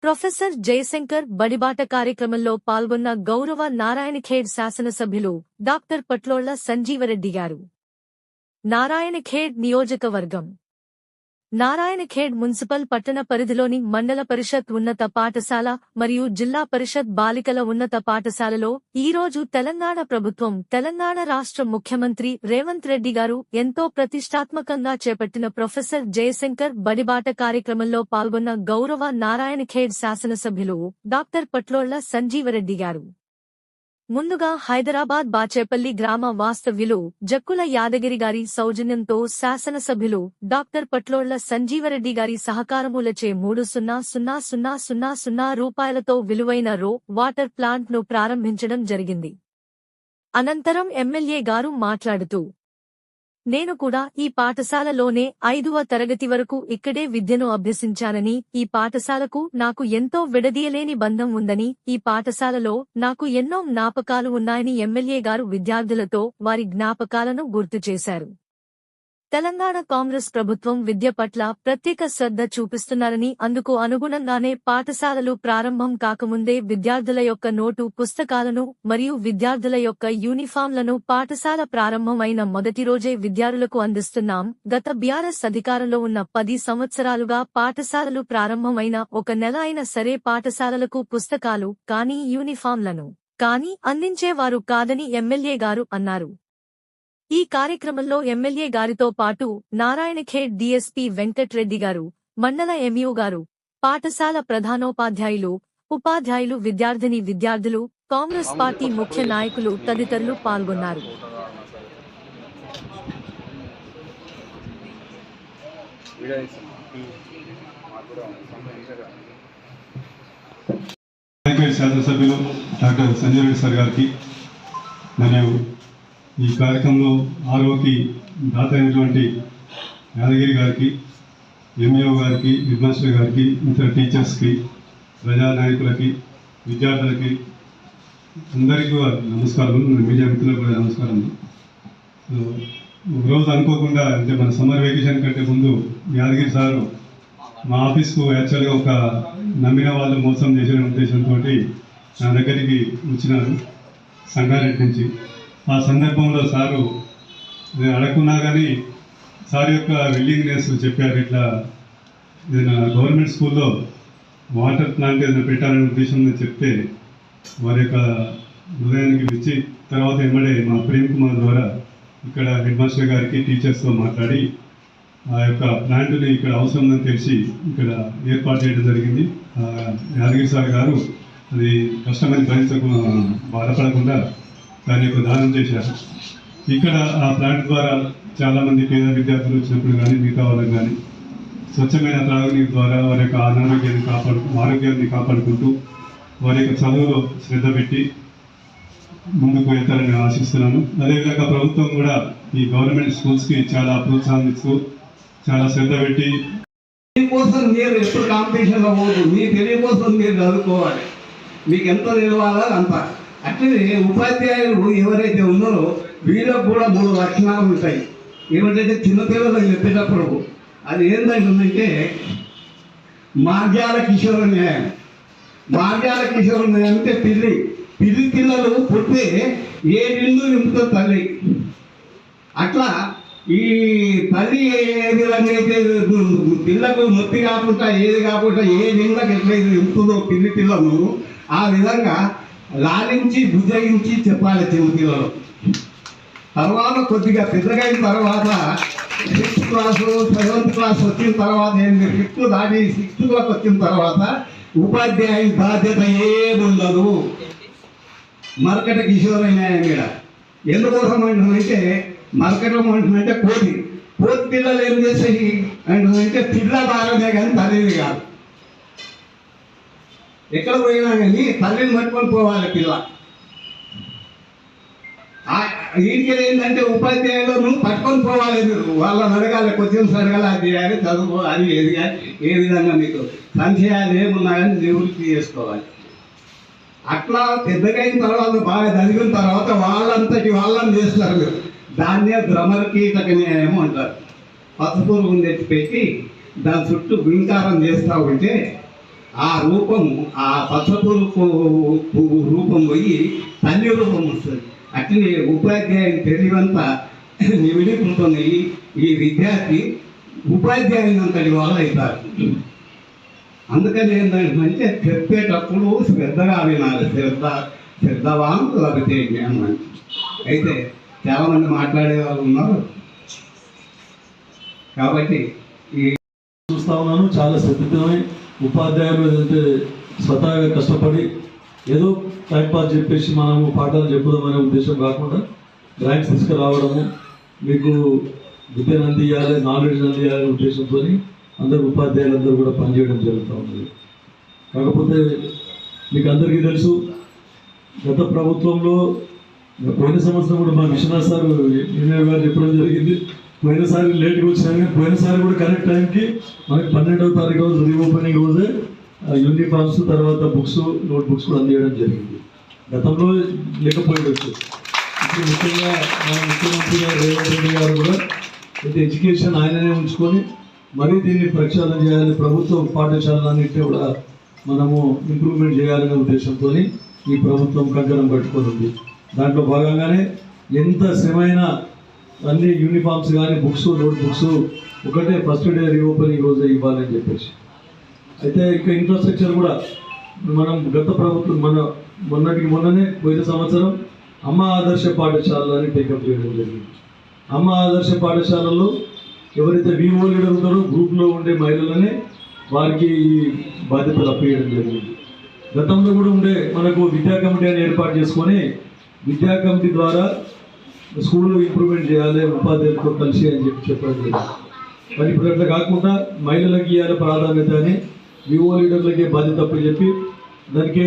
Professor Jayashankar బడిబాట కార్యక్రమంలో పాల్గొన్న గౌరవ నారాయణఖేడ్ శాసనసభ్యులు డాక్టర్ పట్లోళ్ల సంజీవరెడ్డి గారు. నారాయణఖేడ్ నియోజకవర్గం నారాయణఖేడ్ మున్సిపల్ పట్టణ పరిధిలోని మండల పరిషత్ ఉన్నత పాఠశాల మరియు జిల్లా పరిషత్ బాలికల ఉన్నత పాఠశాలలో ఈరోజు తెలంగాణ ప్రభుత్వం, తెలంగాణ రాష్ట్ర ముఖ్యమంత్రి రేవంత్ రెడ్డి గారు ఎంతో ప్రతిష్టాత్మకంగా చేపట్టిన ప్రొఫెసర్ జయశంకర్ బడిబాట కార్యక్రమంలో పాల్గొన్న గౌరవ నారాయణఖేడ్ శాసనసభ్యులు డాక్టర్ పట్లోళ్ల సంజీవరెడ్డి గారు. ముందుగా హైదరాబాద్ బాచేపల్లి గ్రామ వాస్తవ్యులు జక్కుల యాదగిరి గారి సౌజన్యంతో శాసనసభ్యులు డాక్టర్ పట్లోళ్ల సంజీవరెడ్డి గారి సహకారములచే 3,00,00,00 రూపాయలతో విలువైన వాటర్ ప్లాంట్ ను ప్రారంభించడం జరిగింది. అనంతరం ఎమ్మెల్యే గారు మాట్లాడుతూ, నేను కూడా ఈ పాఠశాలలోనే 5వ తరగతి వరకు ఇక్కడే విద్యను అభ్యసించానని, ఈ పాఠశాలకు నాకు ఎంతో విడదీయలేని బంధం ఉందని, ఈ పాఠశాలలో నాకు ఎన్నో జ్ఞాపకాలు ఉన్నాయని ఎమ్మెల్యే గారు విద్యార్థులతో వారి జ్ఞాపకాలను గుర్తు చేశారు. తెలంగాణ కాంగ్రెస్ ప్రభుత్వం విద్య పట్ల ప్రత్యేక శ్రద్ధ చూపిస్తున్నారని, అందుకు అనుగుణంగానే పాఠశాలలు ప్రారంభం కాకముందే విద్యార్థుల యొక్క నోటు పుస్తకాలను మరియు విద్యార్థుల యొక్క యూనిఫాంలను పాఠశాల ప్రారంభం అయిన మొదటి రోజే విద్యార్థులకు అందిస్తున్నాం. గత బీఆర్ఎస్ అధికారంలో ఉన్న 10 సంవత్సరాలుగా పాఠశాలలు ప్రారంభమైన ఒక నెల అయినా సరే పాఠశాలలకు పుస్తకాలు కానీ యూనిఫాంలను కానీ అందించేవారు కాదని ఎమ్మెల్యే గారు అన్నారు. ఈ కార్యక్రమంలో ఎమ్మెల్యే గారితో పాటు నారాయణఖేడ్ డీఎస్పీ వెంకట్రెడ్డి గారు, మండల ఎంఈఓ గారు, పాఠశాల ప్రధానోపాధ్యాయులు, ఉపాధ్యాయులు, విద్యార్థులు, కాంగ్రెస్ పార్టీ ముఖ్య నాయకులు తదితరులు పాల్గొన్నారు. శాసనసభ్యులు డాక్టర్ సంజయ్ రెడ్డి సార్ గారికి మరియు ఈ కార్యక్రమంలో ఆర్ఓకి దాత అయినటువంటి యాదగిరి గారికి, ఎంఈఓ గారికి, హెడ్ మాస్టర్ గారికి, ఇతర టీచర్స్కి, ప్రజానాయకులకి, విద్యార్థులకి అందరికీ నమస్కారం. మీడియా మిత్రులకు కూడా నమస్కారం. ఒకరోజు అనుకోకుండా, అంటే మన సమ్మర్ వెకేషన్ కంటే ముందు యాదగిరి సారు మా ఆఫీస్కు యాక్చువల్గా ఒక నమ్మిన వాళ్ళు మోసం చేసిన ఉద్దేశంతో నా దగ్గరికి వచ్చినారు సంగారెడ్డి నుంచి. ఆ సందర్భంలో సారు నేను అడగకున్నా కానీ సార్ యొక్క విల్లింగ్నెస్ చెప్పారు. ఇట్లా ఏదైనా గవర్నమెంట్ స్కూల్లో వాటర్ ప్లాంట్ ఏదైనా పెట్టాలనే ఉద్దేశంతో చెప్తే వారి యొక్క హృదయానికి ఇచ్చి తర్వాత వెంబడే మా ప్రేమ్ కుమార్ ద్వారా ఇక్కడ హెడ్ మాస్టర్ గారికి, టీచర్స్తో మాట్లాడి ఆ యొక్క ప్లాంట్ని ఇక్కడ అవసరం ఉందని తెలిసి ఇక్కడ ఏర్పాటు చేయడం జరిగింది. యాదగిరి సార్ గారు అది కష్టమని బాధపడకుండా దాని యొక్క దానం చేశారు. ఇక్కడ ఆ ప్లాంట్ ద్వారా చాలామంది పేద విద్యార్థులు వచ్చినప్పుడు కానీ, మిగతా వాళ్ళకి కానీ స్వచ్ఛమైన త్రాగునీరు ద్వారా వారి యొక్క ఆరోగ్యాన్ని కాపాడుకుంటూ వారి యొక్క చదువులో శ్రద్ధ పెట్టి ముందుకు వెళ్తారని ఆశిస్తున్నాను. అదేవిధంగా ప్రభుత్వం కూడా ఈ గవర్నమెంట్ స్కూల్స్కి చాలా ప్రోత్సాహం ఇస్తూ చాలా శ్రద్ధ పెట్టి మీకోసం మీరు ఎప్పుడు కాంపిటీషన్లో పోదు, మీ తెలివి కోసం మీరు చదువుకోవాలి. మీకు ఎంత తెలియాలో అంత. అట్లనే ఉపాధ్యాయులు ఎవరైతే ఉన్నారో వీళ్ళకు కూడా 3 లక్షణాలు ఉంటాయి. ఏమిటంటే చిన్నపిల్లలకు చెప్పేటప్పుడు అది ఏంటంటే మార్గాల కిషోర న్యాయం. మార్గాల కిషోర న్యాయం అంటే పిల్లి పిల్లలు పుట్టే ఏ నిండు నింపుతో తల్లి. అట్లా ఈ తల్లి ఏ విధంగా అయితే పిల్లకు నొప్పి కాకుండా ఏది కాకుండా ఏ నిందకు ఎట్లయితే నింపుతుందో పిల్లలను, ఆ విధంగా లాలించి భుజగించి చెప్పాలి చిన్నపిల్లలు. తర్వాత కొద్దిగా పెద్దగైన తర్వాత 6th క్లాసు 7th క్లాస్ వచ్చిన తర్వాత 5th దాటి 6th క్లాస్ వచ్చిన తర్వాత ఉపాధ్యాయుని బాధ్యత ఏముండదు. మరకట కిషోర న్యాయం మీద ఎందుకోసం అంటుందంటే, మరకటం అంటుందంటే కోతి పిల్లలు ఏం చేస్తాయి అంటుందంటే పిల్ల భారమే కానీ తల్లిది కాదు. ఎక్కడ పోయినా కానీ తల్లిని పట్టుకొని పోవాలి పిల్ల. వీటికి ఏంటంటే ఉపాధ్యాయులను పట్టుకొని పోవాలి. మీరు వాళ్ళని అడగాలి, క్వశ్చన్స్ అడగాలి, అది చేయాలి, చదువు అది ఏది ఏ విధంగా మీకు సంశయాలు ఏమున్నా కానీ నివృత్తి చేసుకోవాలి. అట్లా పెద్దగైన తర్వాత బాగా చదివిన తర్వాత వాళ్ళని చేస్తారు మీరు. దాన్నే భ్రమరకీటక న్యాయం అంటారు. పసుపురుగుని తెచ్చిపెట్టి దాని చుట్టూ గుంకారం చేస్తూ ఉంటే ఆ రూపం ఆ పచ్చపురుపు పువ్వు రూపం పోయి తల్లి రూపం వస్తుంది. అట్లనే ఉపాధ్యాయుని తెలివంతా నిమిడుకుంటున్న ఈ విద్యార్థి ఉపాధ్యాయుని అంతటి వాళ్ళు అవుతారు. అందుకని ఏంటంటే మంచిగా చెప్పేటప్పుడు శ్రద్ధగా వినాలి. శ్రద్ధవాన్ లేకపోతే జ్ఞానం. అయితే చాలామంది మాట్లాడే వాళ్ళు ఉన్నారు కాబట్టి చూస్తా ఉన్నాను. చాలా శ్రద్ధమై ఉపాధ్యాయులు ఏదైతే స్వతహాగా కష్టపడి ఏదో టైంపాస్ చెప్పేసి మనము పాఠాలు చెప్పుదామనే ఉద్దేశం కాకుండా ర్యాంక్స్ తీసుకురావడము, మీకు విద్యను అందియాలి, నాలెడ్జ్ అందియాలనే ఉద్దేశంతో అందరు ఉపాధ్యాయులు అందరూ కూడా పనిచేయడం జరుగుతూ ఉన్నది. కాకపోతే మీకు అందరికీ తెలుసు, గత ప్రభుత్వంలో పోయిన సంవత్సరం కూడా మా విశ్వనాథ్ సార్ ఇంజనీర్ గారు చెప్పడం జరిగింది. పోయినసారి లేట్గా వచ్చినా కానీ పోయినసారి కూడా కరెక్ట్ టైంకి మనకి 12వ తారీఖు రోజు రీఓపెనింగ్ రోజే యూనిఫామ్స్ తర్వాత బుక్స్ నోట్ బుక్స్ కూడా అందించడం జరిగింది. గతంలో లేకపోయిండొచ్చు. ఇప్పుడు ముఖ్యంగా మన ముఖ్యమంత్రి గారు రేవంత్ రెడ్డి గారు కూడా అయితే ఎడ్యుకేషన్ ఆయననే ఉంచుకొని మరీ దీన్ని ప్రక్షాళన చేయాలి, ప్రభుత్వ పాఠశాలన్నింటినీ కూడా మనము ఇంప్రూవ్మెంట్ చేయాలనే ఉద్దేశంతో ఈ ప్రభుత్వం కంకణం కట్టుకొని ఉంది. దాంట్లో భాగంగానే ఎంత శ్రమైనా అన్ని యూనిఫామ్స్ కానీ బుక్స్ నోట్ బుక్స్ ఒకటే ఫస్ట్ డే రీఓపెనింగ్ రోజే ఇవ్వాలని చెప్పేసి. అయితే ఇంకా ఇన్ఫ్రాస్ట్రక్చర్ కూడా మనం గత ప్రభుత్వం మొన్ననే పోయిన సంవత్సరం అమ్మ ఆదర్శ పాఠశాలలు అని టేకప్ చేయడం జరిగింది. అమ్మ ఆదర్శ పాఠశాలల్లో ఎవరైతే వివో లీడర్ ఉంటారో గ్రూప్లో ఉండే మహిళలనే వారికి ఈ బాధ్యతలు అప్పగించడం జరిగింది. గతంలో కూడా ఉండే మనకు విద్యా కమిటీ అని ఏర్పాటు చేసుకొని విద్యా కమిటీ ద్వారా స్కూల్లో ఇంప్రూవ్మెంట్ చేయాలి ఉపాధ్యాయులతో కలిసి అని చెప్పడం జరిగింది. కానీ ఇప్పుడు అట్లా కాకుండా మహిళలకి ఇవ్వాలి ప్రాధాన్యత అని వివో లీడర్లకే బాధ్యత అప్పని చెప్పి దానికి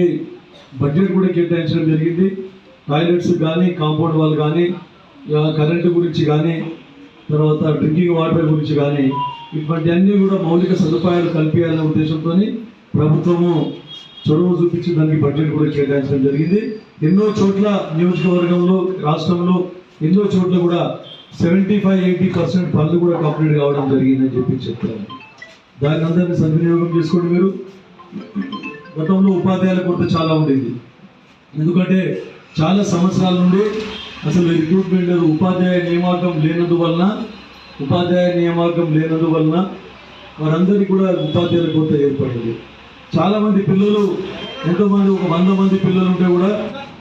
బడ్జెట్ కూడా కేటాయించడం జరిగింది. టాయిలెట్స్ కానీ కాంపౌండ్ వాల్ కానీ కరెంటు గురించి కానీ తర్వాత డ్రింకింగ్ వాటర్ గురించి కానీ ఇటువంటి అన్నీ కూడా మౌలిక సదుపాయాలు కల్పించాలనే ఉద్దేశంతో ప్రభుత్వము చొరవ చూపించి దానికి బడ్జెట్ కూడా కేటాయించడం జరిగింది. ఎన్నో చోట్ల నియోజకవర్గంలో రాష్ట్రంలో ఎన్నో చోట్ల కూడా 75-80% పనులు కూడా కంప్లీట్ కావడం జరిగిందని చెప్పి చెప్తాను. దాన్ని అందరినీ సద్వినియోగం చేసుకోండి. మీరు గతంలో ఉపాధ్యాయుల కొరత చాలా ఉండేది. ఎందుకంటే చాలా సంవత్సరాల నుండి అసలు రిక్రూట్మెంట్ లేదు. ఉపాధ్యాయ నియామకం లేనందువలన వారందరికీ కూడా ఉపాధ్యాయుల కొరత ఏర్పడింది. చాలామంది పిల్లలు ఎంతోమంది ఒక 100 మంది పిల్లలు ఉంటే కూడా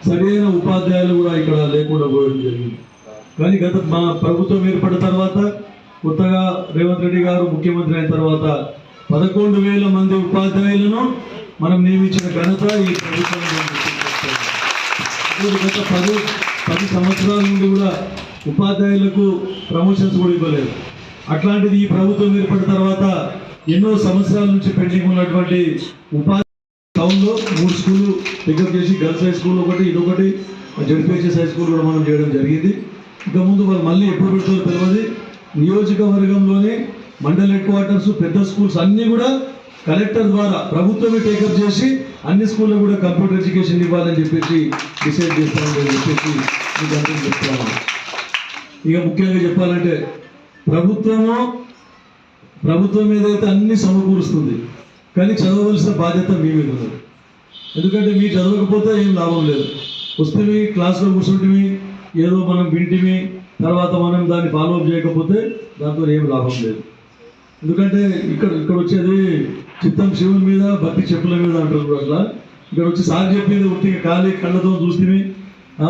సరైన ఉపాధ్యాయులు కూడా ఇక్కడ లేకుండా పోవడం జరిగింది. కానీ మా ప్రభుత్వం ఏర్పడిన తర్వాత కొత్తగా రేవంత్ రెడ్డి గారు ముఖ్యమంత్రి అయిన తర్వాత 11,000 మంది ఉపాధ్యాయులను మనం నియమించిన ఘనత ఈ ప్రభుత్వం. గత 10 సంవత్సరాల నుండి కూడా ఉపాధ్యాయులకు ప్రమోషన్స్ కూడా ఇవ్వలేదు. అట్లాంటిది ఈ ప్రభుత్వం ఏర్పడిన తర్వాత ఎన్నో సంవత్సరాల నుంచి పెండింగ్ ఉన్నటువంటి టౌన్లో 3 స్కూళ్ళు పికప్ చేసి గర్ల్స్ హై స్కూల్ ఒకటి ఇదొకటి జడ్పీహెచ్ఎస్ హై స్కూల్ కూడా మనం చేయడం జరిగింది. ఇక ముందు వాళ్ళు మళ్ళీ ఎప్పుడు పెడతారో తెలియదు. నియోజకవర్గంలోనే మండల్ హెడ్ క్వార్టర్స్ పెద్ద స్కూల్స్ అన్నీ కూడా కలెక్టర్ ద్వారా ప్రభుత్వమే టేకప్ చేసి అన్ని స్కూల్లో కూడా కంప్యూటర్ ఎడ్యుకేషన్ ఇవ్వాలని చెప్పేసి డిసైడ్ చేస్తామని చెప్పేసి మీకు అందరికీ చెప్తాను. ఇక ముఖ్యంగా చెప్పాలంటే ప్రభుత్వం ఏదైతే అన్ని సమకూరుస్తుంది, కానీ చదవవలసిన బాధ్యత మీ మీద ఉంది. ఎందుకంటే మీరు చదవకపోతే ఏం లాభం లేదు. వస్తే క్లాస్లో కూర్చుంటే ఏదో మనం వింటిమి, తర్వాత మనం దాన్ని ఫాలోఅప్ చేయకపోతే దాంతో ఏం లాభం లేదు. ఎందుకంటే ఇక్కడ వచ్చేది చిత్తం శివుని మీద భక్తి చెప్పుల మీద అంటారు. అట్లా ఇక్కడ వచ్చి సార్ చెప్పింది ఉట్టిగా ఖాళీ కళ్ళతో చూస్తే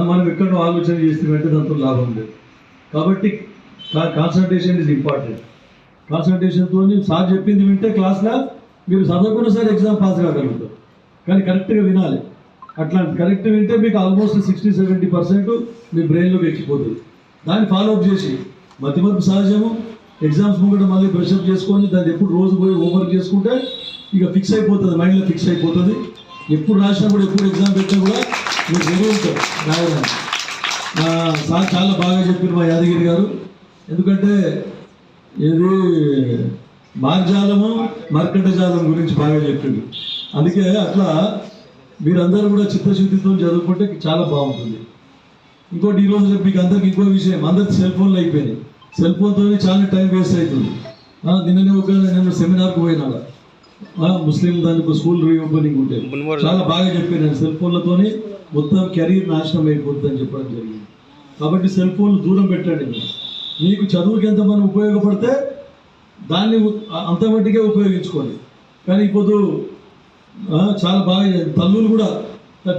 మనం ఎక్కడో ఆలోచన చేస్తే అంటే దాంతో లాభం లేదు. కాబట్టి కాన్సన్ట్రేషన్ ఈజ్ ఇంపార్టెంట్. కాన్సన్ట్రేషన్తో సార్ చెప్పింది వింటే క్లాస్లో మీరు చదవకుండా సార్ ఎగ్జామ్ పాస్ కాగలుగుతారు. కానీ కరెక్ట్గా వినాలి. అట్లాంటి కరెక్ట్ వింటే మీకు ఆల్మోస్ట్ 60-70% మీ బ్రెయిన్లోకి ఎక్కిపోతుంది. దాన్ని ఫాలోఅప్ చేసి మధ్యమధ్య సహజము ఎగ్జామ్స్ ముంగట మళ్ళీ బ్రషప్ చేసుకొని దాన్ని ఎప్పుడు రోజు పోయి హోంవర్క్ చేసుకుంటే ఇక ఫిక్స్ అయిపోతుంది, మైండ్లో ఫిక్స్ అయిపోతుంది. ఎప్పుడు రాసినా కూడా ఎప్పుడు ఎగ్జామ్ పెట్టినా కూడా మీరు రెడీ ఉంటారు రాయడానికి. సార్ చాలా బాగా చెప్పారు మా యాదగిరి గారు. ఎందుకంటే ఏది మార్జాలము మర్కట జాలం గురించి బాగా చెప్పింది. అందుకే అట్లా మీరందరూ కూడా చిత్తశుద్ధితో చదువుకుంటే చాలా బాగుంటుంది. ఇంకోటి ఈరోజు మీకు అందరికి ఇంకో విషయం, అందరికి సెల్ ఫోన్లు అయిపోయినాయి. సెల్ ఫోన్తో చాలా టైం వేస్ట్ అవుతుంది. నిన్ననే నేను సెమినార్కి పోయినా ముస్లిం దానికి స్కూల్ రీఓపెనింగ్ ఉంటే చాలా బాగా చెప్పాను. సెల్ ఫోన్లతోని మొత్తం కెరీర్ నాశనం అయిపోతుంది అని చెప్పడం జరిగింది. కాబట్టి సెల్ ఫోన్లు దూరం పెట్టండి. మీకు చదువుకి ఎంత మనం ఉపయోగపడితే దాన్ని అంత మట్టికే ఉపయోగించుకోండి. కానీ ఇప్పుడు చాలా బాగా తల్లులు కూడా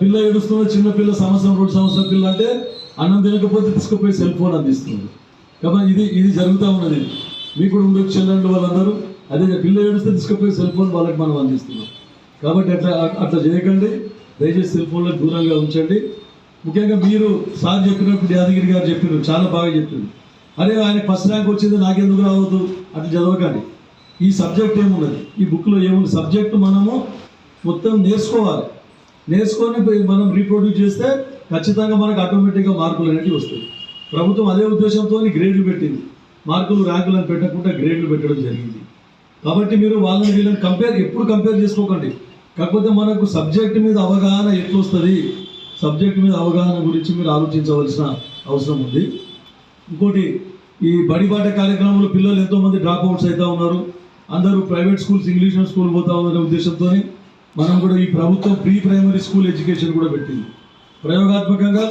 పిల్ల ఏడుస్తున్న చిన్న పిల్ల సంవత్సరం 2 సంవత్సరాల పిల్ల అంటే అన్నం తినకపోతే తీసుకుపోయి సెల్ ఫోన్ అందిస్తుంది. కాబట్టి ఇది జరుగుతూ ఉన్నది. మీకు కూడా ఉండొచ్చు చెల్లెండు వాళ్ళందరూ అదే పిల్ల ఏడుస్తే తీసుకుపోయి సెల్ ఫోన్ వాళ్ళకి మనం అందిస్తున్నాం. కాబట్టి అట్లా చేయకండి. దయచేసి సెల్ ఫోన్లకు దూరంగా ఉంచండి. ముఖ్యంగా మీరు సార్ చెప్పినప్పుడు యాదగిరి గారు చెప్పారు, చాలా బాగా చెప్పారు. అరే ఆయన ఫస్ట్ ర్యాంక్ వచ్చింది నాకెందుకు రావద్దు అట్లా చదవకండి. ఈ సబ్జెక్ట్ ఏమున్నది, ఈ బుక్లో ఏముంది, సబ్జెక్టు మనము మొత్తం నేర్చుకోవాలి. నేర్చుకొని మనం రీప్రొడ్యూస్ చేస్తే ఖచ్చితంగా మనకు ఆటోమేటిక్గా మార్కులు అనేవి వస్తాయి. ప్రభుత్వం అదే ఉద్దేశంతో గ్రేడ్లు పెట్టింది. మార్కులు ర్యాంకులను పెట్టకుండా గ్రేడ్లు పెట్టడం జరిగింది. కాబట్టి మీరు వాళ్ళని వీళ్ళని ఎప్పుడు కంపేర్ చేసుకోకండి. కాకపోతే మనకు సబ్జెక్ట్ మీద అవగాహన ఎట్లా వస్తుంది, సబ్జెక్ట్ మీద అవగాహన గురించి మీరు ఆలోచించవలసిన అవసరం ఉంది. ఇంకోటి, ఈ బడిబాట కార్యక్రమంలో పిల్లలు ఎంతోమంది డ్రాప్ అవుట్స్ అవుతూ ఉన్నారు. అందరూ private schools, English medium school పోతా ఉన్నారనే ఉద్దేశంతో మనం కూడా ఈ ప్రభుత్వం ప్రీ ప్రైమరీ స్కూల్ ఎడ్యుకేషన్ కూడా పెట్టింది. ప్రయోగాత్మకంగా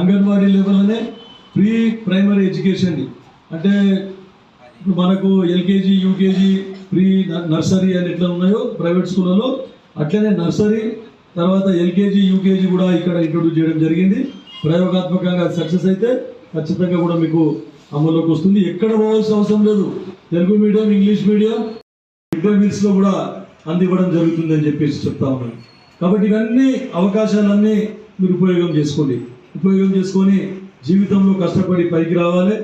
అంగన్వాడీ లెవెల్లోనే ప్రీ ప్రైమరీ ఎడ్యుకేషన్ని, అంటే ఇప్పుడు మనకు ఎల్కేజీ, యూకేజీ, ప్రీ నర్సరీ అని ఎట్లా ఉన్నాయో ప్రైవేట్ స్కూళ్ళలో, అట్లనే నర్సరీ తర్వాత ఎల్కేజీ, యూకేజీ కూడా ఇక్కడ ఇంట్రొడ్యూస్ చేయడం జరిగింది. ప్రయోగాత్మకంగా సక్సెస్ అయితే ఖచ్చితంగా కూడా మీకు అమల్లోకి వస్తుంది. ఎక్కడ పోవాల్సిన అవసరం లేదు. Telugu medium, English medium, mid day మీల్స్లో కూడా అందివ్వడం జరుగుతుంది అని చెప్పేసి చెప్తా ఉన్నాను. కాబట్టి ఇవన్నీ అవకాశాలన్నీ మీరు ఉపయోగం చేసుకోండి. ఉపయోగం చేసుకొని జీవితంలో కష్టపడి పైకి రావాలి.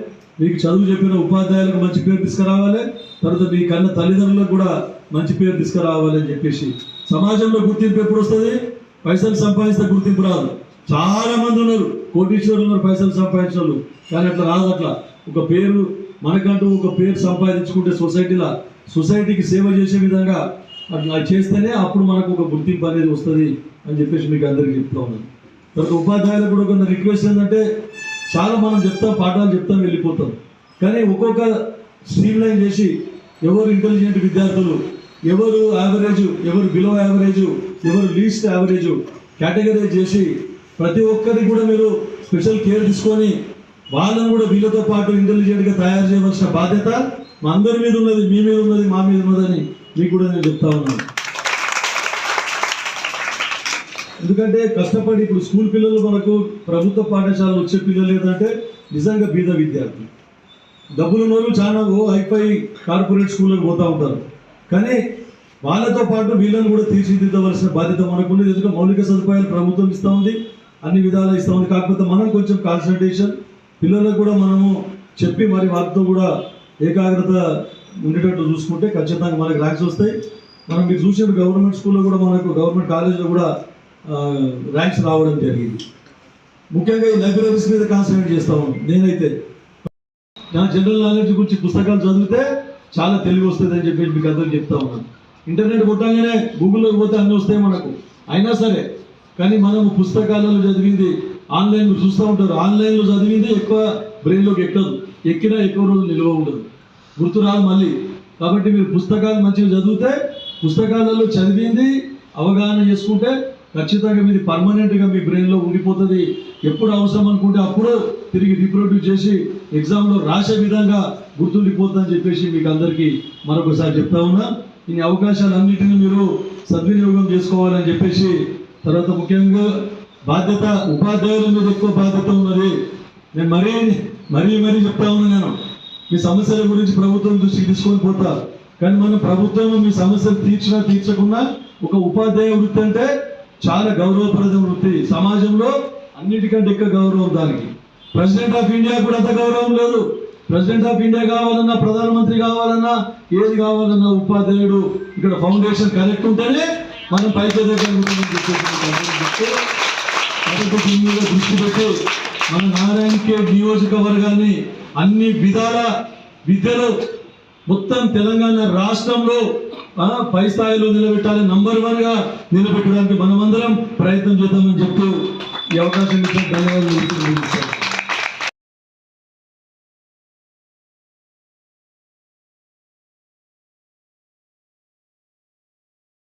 మీకు చదువు చెప్పిన ఉపాధ్యాయులకు మంచి పేరు తీసుకురావాలి. తర్వాత మీ కన్న తల్లిదండ్రులకు కూడా మంచి పేరు తీసుకురావాలి అని చెప్పేసి. సమాజంలో గుర్తింపు ఎప్పుడు వస్తుంది? పైసలు సంపాదిస్తే గుర్తింపు రాదు. చాలా మంది ఉన్నారు, కోటీశ్వరులు ఉన్నారు పైసలు సంపాదించిన వాళ్ళు, కానీ అట్లా రాదు. అట్లా ఒక పేరు మనకంటూ ఒక పేరు సంపాదించుకుంటే సొసైటీకి సేవ చేసే విధంగా అట్లా చేస్తేనే అప్పుడు మనకు ఒక గుర్తింపు అనేది వస్తుంది అని చెప్పేసి మీకు అందరికీ చెప్తా ఉన్నాను. తర్వాత ఉపాధ్యాయులకు కూడా కొంత రిక్వెస్ట్ ఏంటంటే, చాలా మనం చెప్తాం, పాఠాలు చెప్తాం, వెళ్ళిపోతాం. కానీ ఒక్కొక్క స్ట్రీమ్ లైన్ చేసి ఎవరు ఇంటెలిజెంట్ విద్యార్థులు, ఎవరు యావరేజ్, ఎవరు బిలో యావరేజ్, ఎవరు లీస్ట్ యావరేజ్ కేటగిరైజ్ చేసి ప్రతి ఒక్కరికి కూడా మీరు స్పెషల్ కేర్ తీసుకొని వాళ్ళని కూడా వీళ్ళతో పాటు ఇంటెలిజెంట్గా తయారు చేయవలసిన బాధ్యత మా అందరి మీద ఉన్నది, మీ మీద ఉన్నది, మా మీద ఉన్నదని మీకు కూడా నేను చెప్తా ఉన్నాను. ఎందుకంటే కష్టపడి ఇప్పుడు స్కూల్ పిల్లలు, మనకు ప్రభుత్వ పాఠశాలలు వచ్చే పిల్లలు ఏంటంటే నిజంగా బీద విద్యార్థులు, డబ్బులు ఉన్నోళ్ళు చాలా హైఫై కార్పొరేట్ స్కూళ్ళకి పోతూ ఉంటారు. కానీ వాళ్ళతో పాటు వీళ్ళని కూడా తీర్చిదిద్దవలసిన బాధ్యత మనకు ఉంది. ఎందుకంటే మౌలిక సదుపాయాలు ప్రభుత్వం ఇస్తూ ఉంది, అన్ని విధాలు ఇస్తూ ఉంది. కాకపోతే మనం కొంచెం కాన్సన్ట్రేషన్ పిల్లలకు కూడా మనము చెప్పి మరి వాటితో కూడా ఏకాగ్రత ఉండేటట్టు చూసుకుంటే ఖచ్చితంగా మనకు ర్యాంక్స్ వస్తాయి. మనం మీరు చూసిన గవర్నమెంట్ స్కూల్లో కూడా, మనకు గవర్నమెంట్ కాలేజీలో కూడా ర్యాంక్స్ రావడం జరిగింది. ముఖ్యంగా ఈ లైబ్రరీస్ మీద కాన్సన్ట్రేట్ చేస్తా ఉన్నాం. నేనైతే నా జనరల్ నాలెడ్జ్ గురించి పుస్తకాలు చదివితే చాలా తెలివి వస్తుంది అని చెప్పి మీకు అందరికీ చెప్తా ఉన్నాను. ఇంటర్నెట్ కొట్టగానే గూగుల్లోకి పోతే అన్నీ వస్తాయి మనకు, అయినా సరే కానీ మనము పుస్తకాలలో చదివింది ఆన్లైన్ మీరు చూస్తూ ఉంటారు. ఆన్లైన్లో చదివింది ఎక్కువ బ్రెయిన్లోకి ఎక్కదు, ఎక్కినా ఎక్కువ రోజులు నిల్వ ఉండదు, గుర్తు రాదు మళ్ళీ. కాబట్టి మీరు పుస్తకాలు మంచిగా చదివితే, పుస్తకాలలో చదివింది అవగాహన చేసుకుంటే ఖచ్చితంగా మీది పర్మనెంట్గా మీ బ్రెయిన్లో ఉండిపోతుంది. ఎప్పుడు అవసరం అనుకుంటే అప్పుడు తిరిగి రీప్రొడ్యూస్ చేసి ఎగ్జామ్లో రాసే విధంగా గుర్తుండిపోతుందని చెప్పేసి మీకు అందరికీ మరొకసారి చెప్తా ఉన్నా. ఈ అవకాశాలన్నింటినీ మీరు సద్వినియోగం చేసుకోవాలని చెప్పేసి, తర్వాత ముఖ్యంగా బాధ్యత ఉపాధ్యాయుల మీద ఎక్కువ బాధ్యత ఉన్నది. నేను మరీ చెప్తా ఉన్నాను. నేను మీ సమస్యల గురించి ప్రభుత్వం దృష్టికి తీసుకొని పోతా, కానీ మన ప్రభుత్వం మీ సమస్యలు తీర్చకుండా ఒక ఉపాధ్యాయ వృత్తి అంటే చాలా గౌరవప్రద వృత్తి. సమాజంలో అన్నిటికంటే ఎక్కువ గౌరవం దానికి. ప్రెసిడెంట్ ఆఫ్ ఇండియా కూడా అంత గౌరవం లేదు. ప్రెసిడెంట్ ఆఫ్ ఇండియా కావాలన్నా, ప్రధానమంత్రి కావాలన్నా, ఏది కావాలన్నా ఉపాధ్యాయుడు ఇక్కడ ఫౌండేషన్ కరెక్ట్ ఉంటేనే మనం పైకి ఎదగలుగుతామని చెప్పేసి దీని మీద దృష్టి పెట్టి మన నారాయణఖేడ్ నియోజకవర్గాన్ని అన్ని విధాల విద్యలో మొత్తం తెలంగాణ రాష్ట్రంలో పై స్థాయిలో నిలబెట్టాలి, నంబర్ 1గా నిలబెట్టడానికి మనమందరం ప్రయత్నం చేద్దామని చెప్తూ ఈ అవకాశం ఇచ్చిన ధన్యవాదాలు.